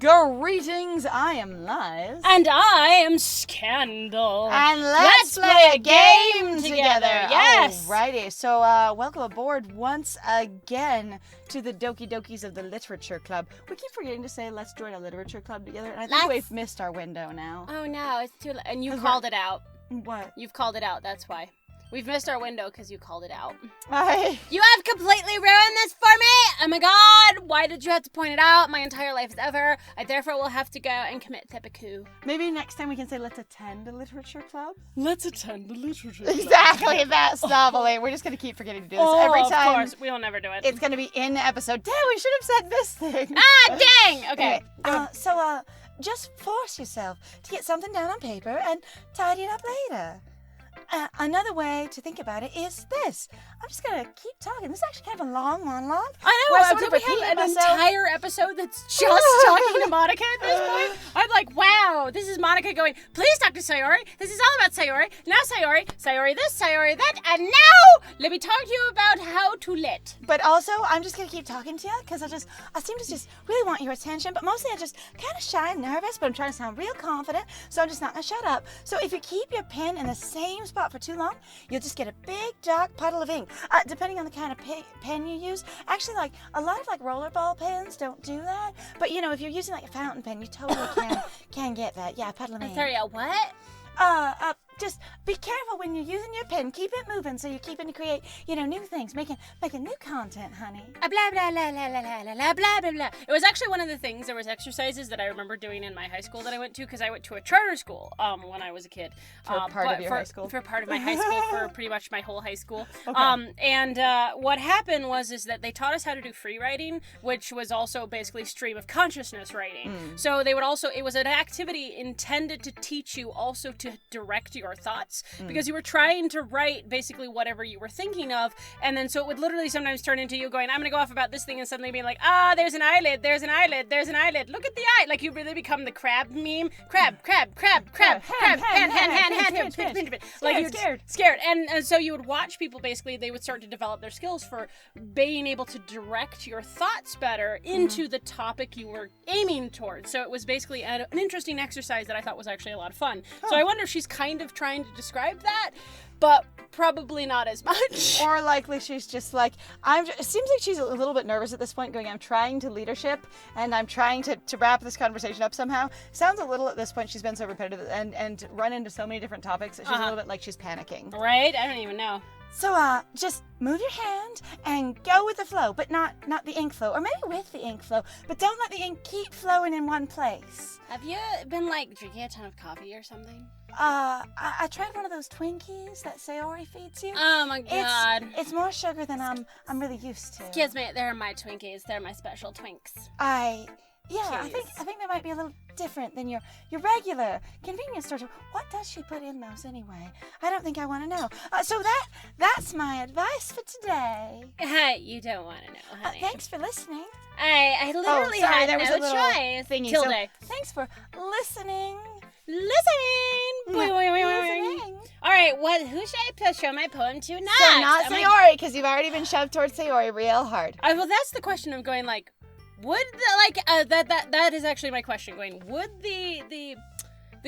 Greetings, I am Lies. And I am Scandal. And let's play a game together. Yes. Alrighty, so welcome aboard once again to the Doki Dokis of the Literature Club. We keep forgetting to say let's join a literature club together, and I think we've missed our window now. Oh no, it's too late. And you called it out. What? You've called it out, that's why. We've missed our window because you called it out. You have completely ruined this for me! Oh my god! Why did you have to point it out? My entire life is over. I therefore will have to go and commit seppuku. Maybe next time we can say let's attend a literature club? Let's attend the literature club. Exactly, that's novelty. We're just going to keep forgetting to do this every time. Of course, we'll never do it. It's going to be in the episode. Damn, we should have said this thing. Ah, dang! Okay. So just force yourself to get something down on paper and tidy it up later. Another way to think about it is this. I'm just going to keep talking. This is actually kind of a long monologue. I know. What if we have an entire episode that's just talking to Monika at this point? I'm like, wow, this is Monika going, please talk to Sayori. This is all about Sayori. Now Sayori this, Sayori that, and now let me talk to you about how to lit. But also, I'm just going to keep talking to you because I seem to just really want your attention, but mostly I'm just kind of shy and nervous, but I'm trying to sound real confident, so I'm just not going to shut up. So if you keep your pen in the same spot for too long, you'll just get a big dark puddle of ink. Depending on the kind of pen you use, actually, like a lot of rollerball pens don't do that. But you know, if you're using like a fountain pen, you totally can get that. Yeah, a puddle of ink. Sorry, what? Just be careful when you're using your pen. Keep it moving so you're keeping to create, new things, making new content, honey. Blah, blah, blah, blah, blah, blah, blah, blah, blah. It was actually one of the things, there was exercises that I remember doing in my high school that I went to, because I went to a charter school when I was a kid. For part of your high school? For part of my high school, for pretty much my whole high school. Okay. And what happened was that they taught us how to do free writing, which was also basically stream of consciousness writing. So they would also, it was an activity intended to teach you also to direct your thoughts, because you were trying to write basically whatever you were thinking of, and then so it would literally sometimes turn into you going, I'm gonna go off about this thing, and suddenly being like, there's an eyelid, look at the eye, like you really become the crab meme, crab, hand, like you're scared, and so you would watch people, basically they would start to develop their skills for being able to direct your thoughts better into the topic you were aiming towards. So it was basically an interesting exercise that I thought was actually a lot of fun. So I wonder if she's kind of trying to describe that, but probably not as much. Or likely she's just like, it seems like she's a little bit nervous at this point, going, I'm trying to leadership, and I'm trying to wrap this conversation up somehow. Sounds a little at this point, she's been so repetitive and run into so many different topics that she's a little bit like she's panicking. Right? I don't even know. So, just move your hand and go with the flow, but not the ink flow, or maybe with the ink flow, but don't let the ink keep flowing in one place. Have you been, drinking a ton of coffee or something? I tried one of those Twinkies that Sayori feeds you. Oh my god. It's more sugar than I'm really used to. Excuse me, they're my Twinkies. They're my special Twinks. Yeah, I think they might be a little different than your regular convenience store. What does she put in those anyway? I don't think I want to know. So that's my advice for today. You don't want to know, honey. Thanks for listening. I literally had no choice. Thingy. Tilde. So, thanks for listening. Listening. All right, who should I show my poem to next? So not Sayori, because you've already been shoved towards Sayori real hard. Well, that's the question of going would that is actually my question. Going, would the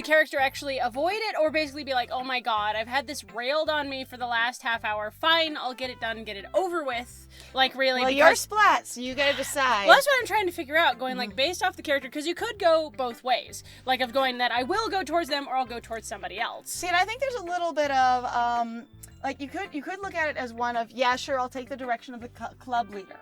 character actually avoid it, or basically be like, oh my god, I've had this railed on me for the last half hour. Fine, I'll get it done, get it over with. Really. Well, you're Splat, so you gotta decide. Well, that's what I'm trying to figure out. Going based off the character, because you could go both ways. Of going that I will go towards them, or I'll go towards somebody else. See, and I think there's a little bit of you could look at it as one of, yeah, sure, I'll take the direction of the club leader.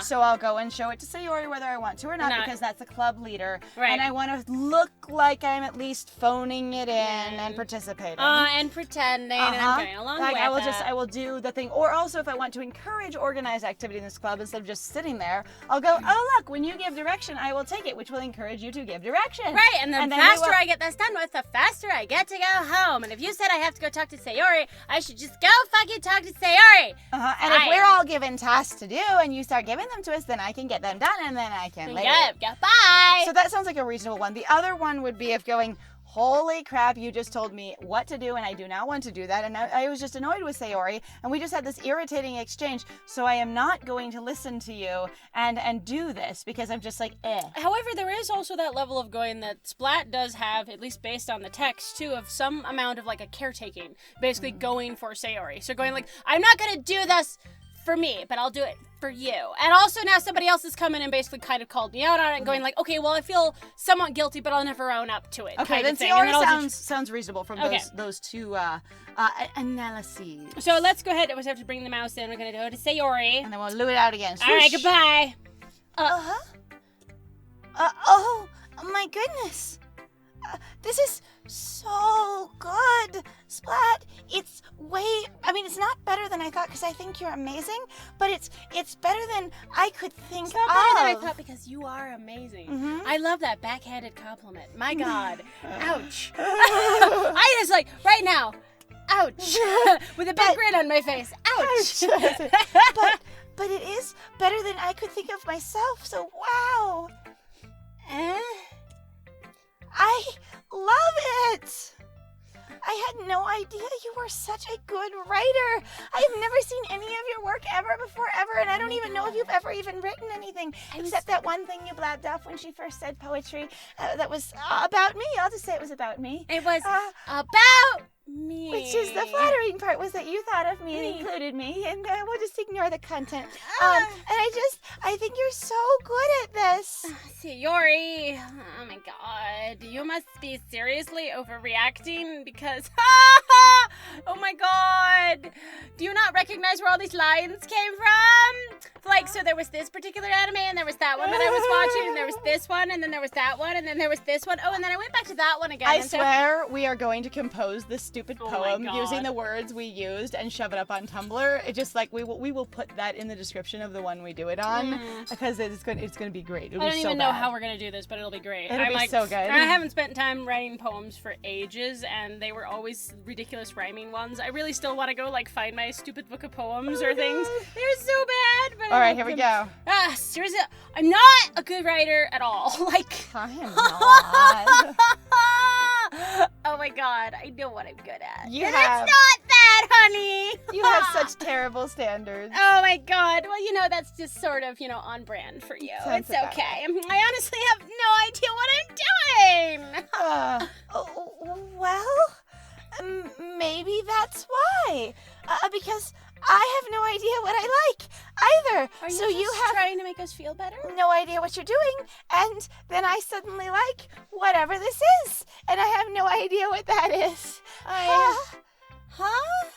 So I'll go and show it to Sayori whether I want to or not, because that's the club leader. Right. And I want to look like I'm at least phoning it in and participating. And pretending, and I'm going along with I will do the thing. Or also, if I want to encourage organized activity in this club instead of just sitting there, I'll go, oh look, when you give direction, I will take it, which will encourage you to give direction. Right, and the faster I get this done with, the faster I get to go home. And if you said I have to go talk to Sayori, I should just go fucking talk to Sayori. And if we're all given tasks to do and you start giving them to us, then I can get them done, and then I can later. Yep, bye. So that sounds like a reasonable one. The other one would be of going, holy crap, you just told me what to do and I do not want to do that. And I was just annoyed with Sayori and we just had this irritating exchange. So I am not going to listen to you and do this because I'm just like, eh. However, there is also that level of going that Splat does have, at least based on the text too, of some amount of like a caretaking, basically going for Sayori. So going like, I'm not going to do this for me, but I'll do it for you. And also now somebody else has come in and basically kind of called me out on it and going like, okay, well, I feel somewhat guilty, but I'll never own up to it. Okay, then Sayori sounds reasonable from those two analyses. So let's go ahead. We have to bring the mouse in. We're going to go to Sayori. And then we'll loo it out again. Swoosh. All right, goodbye. Oh, my goodness. This is so good, Splat. It's not better than I thought because I think you're amazing, but it's better than I could think It's not better than I of. thought because you are amazing. Mhm. I love that backhanded compliment. My God. Ouch. I just like, right now, ouch. With a big grin on my face. Ouch. But it is better than I could think of myself, so wow. I love it! I had no idea you were such a good writer. I've never seen any of your work ever before, and I don't even know if you've ever even written anything, except that one thing you blabbed off when she first said poetry that was about me. I'll just say it was about me. It was about me. Which is the flattering part, was that you thought of me and included me, and we'll just ignore the content. And I think you're so good at this. Sayori, oh my God, you must be seriously overreacting because, oh my God, do you not recognize where all these lines came from? Like, so there was this particular anime, and there was that one that I was watching, and there was this one, and then there was that one, and then there was this one. Oh, and then I went back to that one again. I swear we are going to compose this stupid Oh poem my God. using the words we used and shove it up on Tumblr. It just like we will put that in the description of the one we do it on because it's going to be great. It'll I be don't so even bad. know how we're gonna do this, but it'll be great. It'll be so good. I haven't spent time writing poems for ages, and they were always ridiculous rhyming ones. I really still want to go like find my stupid book of poems or things. They're so bad. But All right, here we go. Seriously, I'm not a good writer at all. Like, I am not. oh my God, I know what I'm good at. You and have- it's not that, honey. You have such terrible standards. Oh my God. Well, that's just sort of, on brand for you. Sounds It's about okay. I honestly have no idea what I'm doing. Well, maybe that's why. Because I have no idea what I like either. Are you so just you have trying to make us feel better? no idea what you're doing, and then I suddenly like whatever this is, and I have no idea what that is. Huh?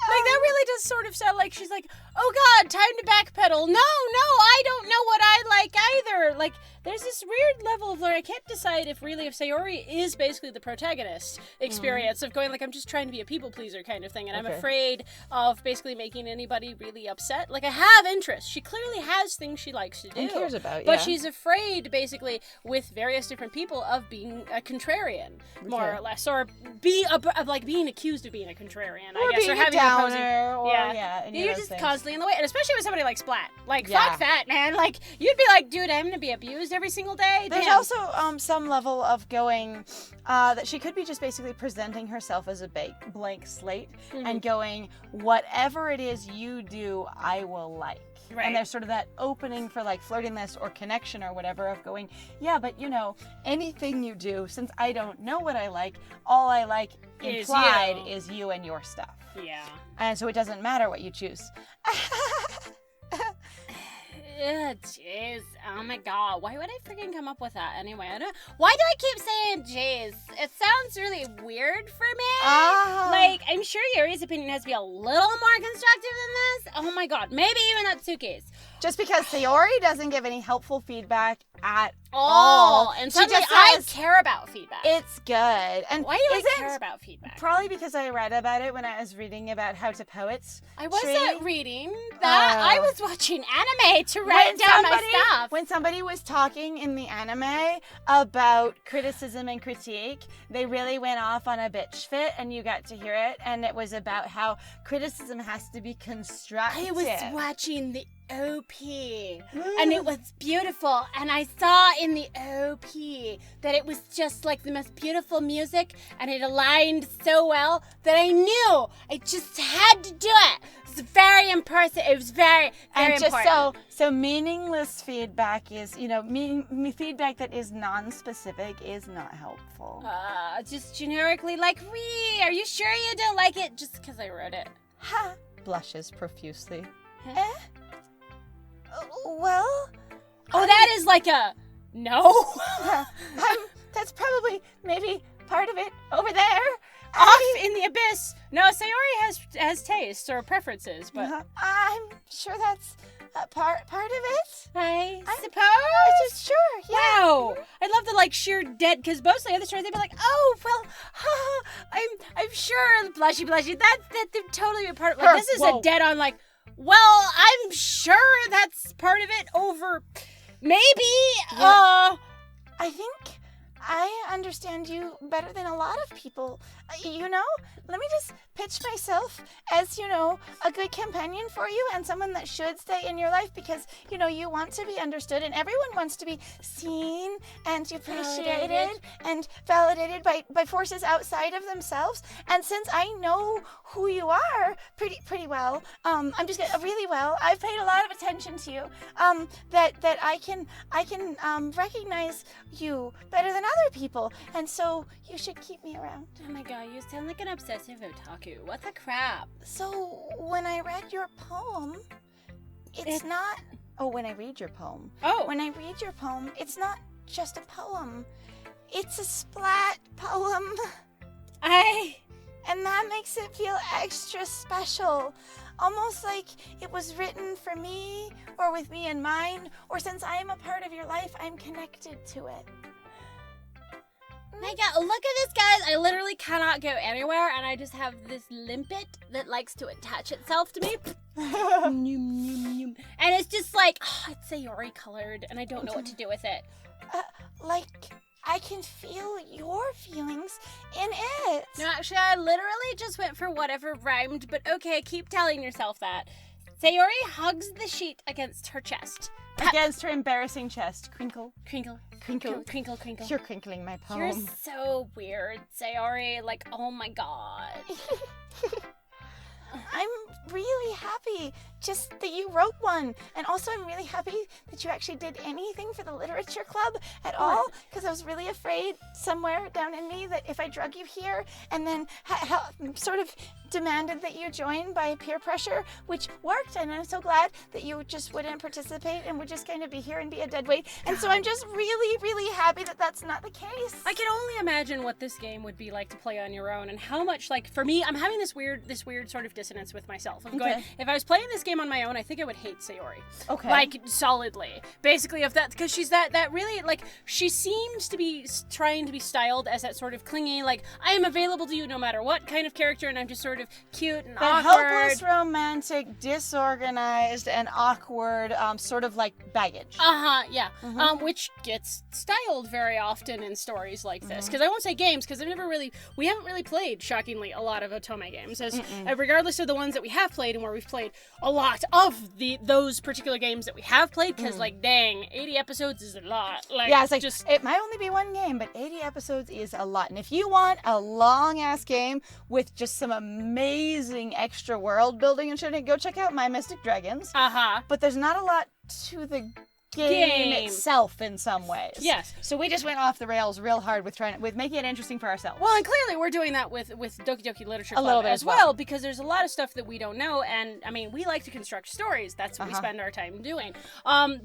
Like, that really does sort of sound like she's like, oh God, time to backpedal. No, I don't know what I like either. Like, there's this weird level of where I can't decide if Sayori is basically the protagonist experience of going like, I'm just trying to be a people pleaser kind of thing, and I'm afraid of basically making anybody really upset. Like, I have interests. She clearly has things she likes to do. And cares about, But she's afraid, basically, with various different people of being a contrarian, more or less, or of being accused of being a contrarian, I guess, being or having a opposing. downer, or any You're of those just things. constantly in the way, and especially with somebody like Splat. Like, Yeah. fuck that, man. Like, you'd be like, dude, I'm gonna be abused every single day. There's Damn. also some level of going that she could be just basically presenting herself as a blank slate and going, whatever it is you do, I will like. Right. And there's sort of that opening for like flirtiness or connection or whatever of going, yeah, but anything you do, since I don't know what I like, all I like Is implied you. is you and your stuff. Yeah. And so it doesn't matter what you choose. Ugh, jeez. Oh my God. Why would I freaking come up with that anyway? Why do I keep saying jeez? It sounds really weird for me. Like, I'm sure Yuri's opinion has to be a little more constructive than this. Oh my God. Maybe even Natsuki's. Just because Sayori doesn't give any helpful feedback at all. all. And She suddenly just I says, care about feedback. it's good. And Why do I isn't- care about feedback? Probably because I read about it when I was reading about how to poets. I wasn't reading that. Oh. I was watching anime to write down my stuff. When somebody was talking in the anime about criticism and critique, they really went off on a bitch fit, and you got to hear it. And it was about how criticism has to be constructive. I was watching the OP. And it was beautiful. And I saw in the OP that it was just like the most beautiful music, and it aligned so well that I knew I just had to do it. It was very impressive. It was very, very and just important. so meaningless feedback is, feedback that is non-specific is not helpful. Just generically like, are you sure you don't like it? Just because I wrote it. Ha! Blushes profusely. Huh? Well... Oh, that is like a... No. That's probably maybe part of it over there. Off in the abyss. No, Sayori has tastes or preferences, but... I'm sure that's part of it. I suppose? Just sure, yeah. Wow. I love the, sheer dead, because most of the other stories, they'd be like, oh, well, I'm sure, blushy, that they'd totally be part of it. This is a dead on, well, I'm sure that's part of it over, maybe, yeah. I think I understand you better than a lot of people. Let me just pitch myself as, a good companion for you and someone that should stay in your life because, you want to be understood and everyone wants to be seen and appreciated and validated by forces outside of themselves. And since I know who you are pretty well, really well, I've paid a lot of attention to you, that I can recognize you better than other people. And so you should keep me around. Oh my god, you sound like an obsessive otaku. What the crap? So, when I read your poem, it's not... Oh, when I read your poem. Oh. When I read your poem, it's not just a poem. It's a Splat poem. And that makes it feel extra special. Almost like it was written for me, or with me in mind, or since I am a part of your life, I'm connected to it. My god, look at this, guys. I literally cannot go anywhere, and I just have this limpet that likes to attach itself to me. And it's just it's Sayori colored, and I don't know what to do with it. I can feel your feelings in it. No, actually, I literally just went for whatever rhymed, but okay, keep telling yourself that. Sayori hugs the sheet against her chest. Against her embarrassing chest. Crinkle. Crinkle. Crinkle. Crinkle, crinkle. You're crinkling my poem. You're so weird, Sayori. Oh my god. I'm really happy just that you wrote one. And also I'm really happy that you actually did anything for the literature club at all. Because I was really afraid somewhere down in me that if I drug you here and then sort of demanded that you join by peer pressure, which worked. And I'm so glad that you just wouldn't participate and would just kind of be here and be a dead weight. And so I'm just really, really happy that that's not the case. I can only imagine what this game would be like to play on your own and how much, for me, I'm having this weird sort of dissonance with myself. I'm going, if I was playing this game on my own, I think I would hate Sayori. Okay. Solidly. Basically, because she's that really, she seems to be trying to be styled as that sort of clingy, I am available to you no matter what kind of character, and I'm just sort of cute and awkward. Hopeless, romantic, disorganized, and awkward, sort of like baggage. Yeah. Mm-hmm. Which gets styled very often in stories like this. Because I won't say games, because we haven't really played, shockingly, a lot of Otome games. Regardless of the ones that we have played and where we've played a lot of those particular games that we have played, because dang, 80 episodes is a lot. It might only be one game, but 80 episodes is a lot. And if you want a long ass game with just some amazing extra world building and shit, go check out My Mystic Dragons. But there's not a lot to the game itself in some ways. Yes. So we just went off the rails real hard with making it interesting for ourselves. Well, and clearly we're doing that with Doki Doki Literature Club a little bit as well, because there's a lot of stuff that we don't know, and I mean, we like to construct stories. That's what we spend our time doing.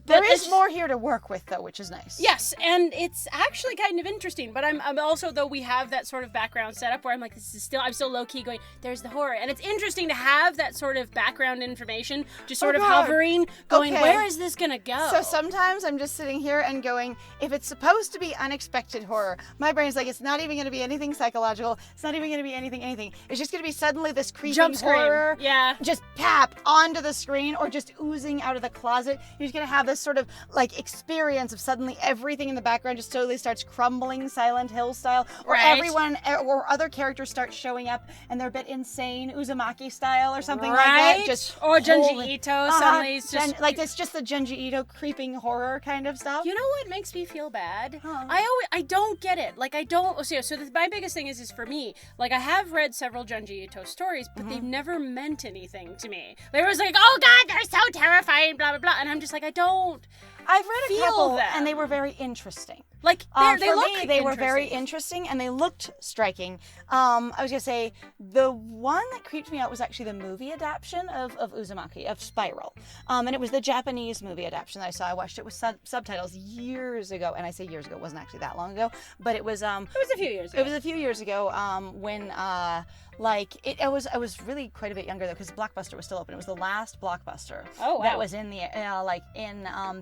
There is more here to work with, though, which is nice. Yes, and it's actually kind of interesting. But I'm also, though, we have that sort of background setup where I'm like, I'm still low key going, there's the horror, and it's interesting to have that sort of background information just sort of hovering, going, where is this gonna go? So sometimes I'm just sitting here and going, if it's supposed to be unexpected horror, my brain's like, it's not even going to be anything psychological. It's not even going to be anything. It's just going to be suddenly this creepy Jump screen. horror. Yeah. Just pap onto the screen or just oozing out of the closet. You're just going to have this sort of like experience of suddenly everything in the background just totally starts crumbling Silent Hill style. Or everyone or other characters start showing up and they're a bit insane, Uzumaki style or something like that. Just or Junji Ito suddenly is just like it's just the Junji Ito creeping horror kind of stuff. You know what makes me feel bad? Huh. I don't get it. Like I don't. So my biggest thing is for me. Like I have read several Junji Ito stories, but they've never meant anything to me. They was like, oh God, they're so terrifying, blah blah blah, and I'm just like, I don't. I've read a couple, them. and they were very interesting. Like they for look me, they were very interesting, and they looked striking. I was gonna say the one that creeped me out was actually the movie adaptation of Uzumaki, of Spiral, and it was the Japanese movie adaptation that I saw. I watched it with subtitles years ago, and I say years ago, it wasn't actually that long ago, but it was a few years ago. It was a few years ago when I was really quite a bit younger though, because Blockbuster was still open. It was the last Blockbuster that was in the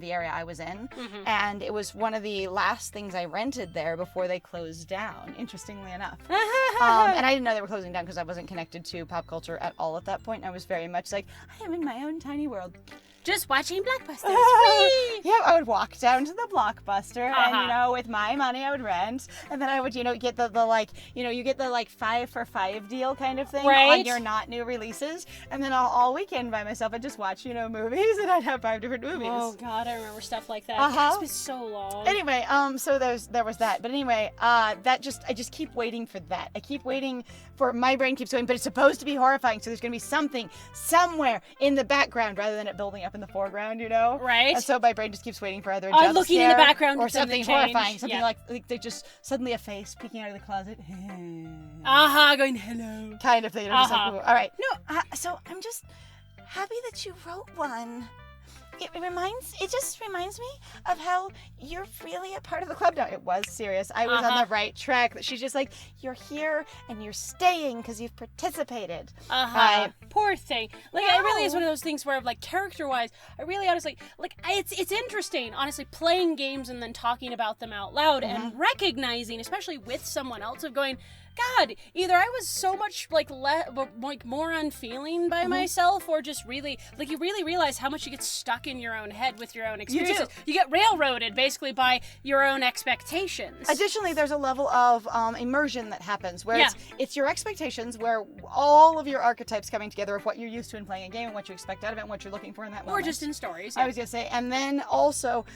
the area I was in, and it was one of the last things I rented there before they closed down. Interestingly enough, and I didn't know they were closing down because I wasn't connected to pop culture at all at that point. I was very much like, I am in my own tiny world. Just watching Blockbusters. Yeah, I would walk down to the Blockbuster and, with my money I would rent. And then I would, get the you get the 5 for 5 deal kind of thing on your not new releases. And then all weekend by myself I'd just watch, movies and I'd have 5 different movies. Oh God, I remember stuff like that. It's been so long. Anyway, so there was that. But anyway, I just keep waiting for that. I keep waiting for, my brain keeps going, but it's supposed to be horrifying. So there's going to be something somewhere in the background rather than it building up in the foreground, Right. And so my brain just keeps waiting for either a jump looking scare in the background or something horrifying, something yeah. like they just suddenly a face peeking out of the closet. Going hello. Kind of thing. I'm just like, ooh. All right. No, so I'm just happy that you wrote one. It just reminds me of how you're really a part of the club now. It was serious. I was on the right track. She's just like, you're here and you're staying because you've participated. Poor thing. Like, it really is one of those things where, like, character-wise, I really honestly, like, it's interesting, honestly, playing games and then talking about them out loud and recognizing, especially with someone else, of going, God, either I was so much more unfeeling by myself, or just really you really realize how much you get stuck in your own head with your own experiences. You get railroaded basically by your own expectations. Additionally, there's a level of immersion that happens where it's your expectations, where all of your archetypes coming together of what you're used to in playing a game and what you expect out of it and what you're looking for in that moment. Or just in stories. I was gonna say, and then also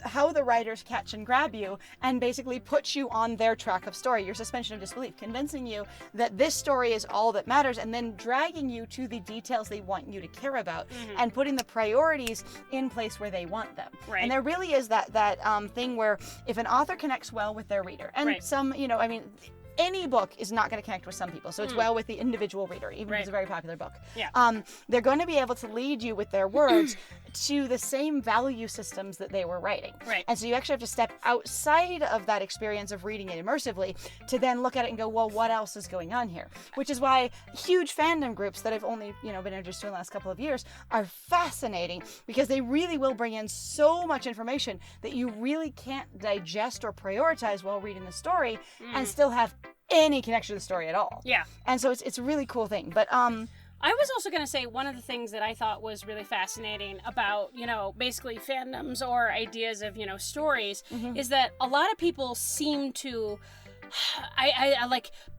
how the writers catch and grab you and basically put you on their track of story, your suspension of disbelief, convincing you that this story is all that matters, and then dragging you to the details they want you to care about and putting the priorities in place where they want them. Right. And there really is that thing where if an author connects well with their reader, and some, any book is not going to connect with some people, so it's well with the individual reader, even if it's a very popular book. Yeah. They're going to be able to lead you with their words to the same value systems that they were writing. Right. And so you actually have to step outside of that experience of reading it immersively to then look at it and go, well, what else is going on here? Which is why huge fandom groups that I've only, been introduced to in the last couple of years are fascinating, because they really will bring in so much information that you really can't digest or prioritize while reading the story and still have any connection to the story at all. Yeah. And so it's a really cool thing. But I was also going to say one of the things that I thought was really fascinating about, basically fandoms or ideas of, stories is that a lot of people seem to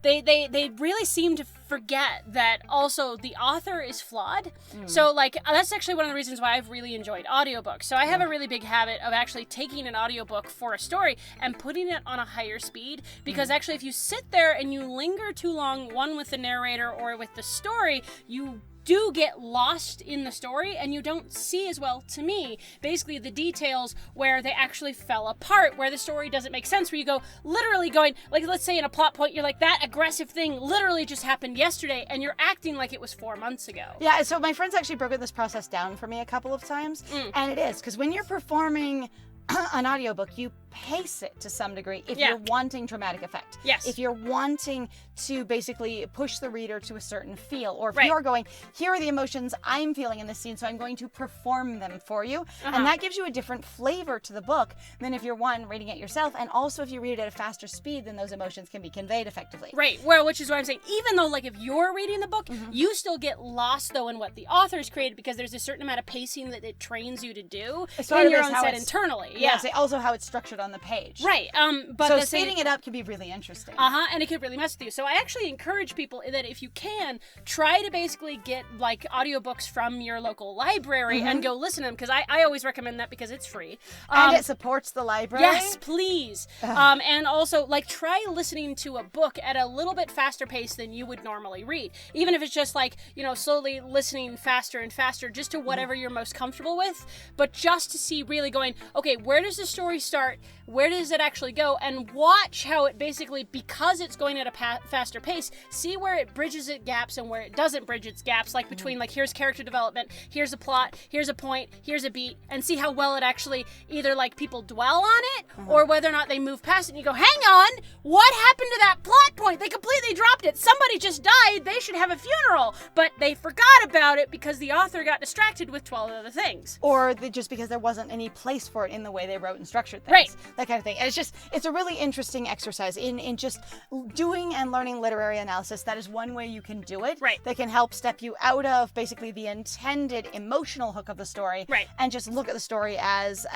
they really seem to forget that also the author is flawed. So that's actually one of the reasons why I've really enjoyed audiobooks. So I have a really big habit of actually taking an audiobook for a story and putting it on a higher speed, because actually if you sit there and you linger too long, one with the narrator or with the story, you do get lost in the story and you don't see as well, to me, basically the details where they actually fell apart, where the story doesn't make sense, where you go literally going, like, let's say in a plot point, you're like, that aggressive thing literally just happened yesterday and you're acting like it was 4 months ago. Yeah, so my friend's actually broken this process down for me a couple of times, and it is, because when you're performing an audiobook, you pace it to some degree if Yeah. you're wanting dramatic effect. Yes. If you're wanting to basically push the reader to a certain feel, or if Right. you're going, here are the emotions I'm feeling in this scene, so I'm going to perform them for you. And that gives you a different flavor to the book than if you're reading it yourself, and also if you read it at a faster speed, then those emotions can be conveyed effectively. Right. Well, which is what I'm saying. Even though, like, if you're reading the book, you still get lost, though, in what the author's created, because there's a certain amount of pacing that it trains you to do in your own set internally. Yes, also how it's structured on the page. Right. But So the same, speeding it up can be really interesting. and it could really mess with you. So I actually encourage people that if you can, try to basically get like audiobooks from your local library and go listen to them, because I always recommend that because it's free. And it supports the library. Yes, please. And also, like, try listening to a book at a little bit faster pace than you would normally read. Even if it's just like, slowly listening faster and faster, just to whatever you're most comfortable with. But just to see really going, okay, where does the story start? Where does it actually go? And watch how it basically, because it's going at a faster pace, see where it bridges its gaps and where it doesn't bridge its gaps, like between, like, here's character development, here's a plot, here's a point, here's a beat, and see how well it actually either, like, people dwell on it or whether or not they move past it and you go, hang on, what happened to that plot point? They completely dropped it. Somebody just died. They should have a funeral. But they forgot about it because the author got distracted with 12 other things. Or just because there wasn't any place for it in the way they wrote and structured things. Right. That kind of thing. And it's a really interesting exercise in just doing and learning literary analysis. That is one way you can do it. Right. That can help step you out of basically the intended emotional hook of the story. Right. And just look at the story as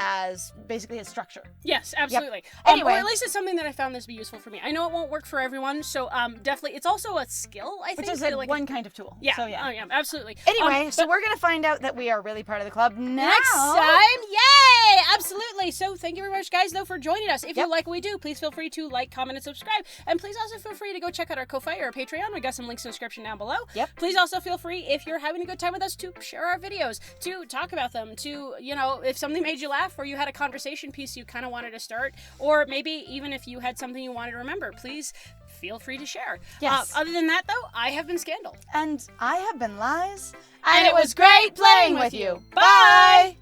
basically its structure. Yes, absolutely. Anyway. Or at least it's something that I found this to be useful for me. I know it won't work for everyone, so definitely, it's also a skill, I think. Which is one kind of tool. Yeah. So yeah. Oh, yeah, absolutely. Anyway, so we're going to find out that we are really part of the club now. Next time, yay! Absolutely. So thank you very much, guys, though, for joining us. If you like what we do, please feel free to like, comment, and subscribe. And please also feel free to go check out our Ko-Fi or our Patreon. We got some links in the description down below. Yep. Please also feel free, if you're having a good time with us, to share our videos, to talk about them, to, if something made you laugh or you had a conversation piece you kind of wanted to start, or maybe even if you had something you wanted to remember, please feel free to share. Yes. Other than that, though, I have been Scandal. And I have been Lies. And it was great playing with you. Bye!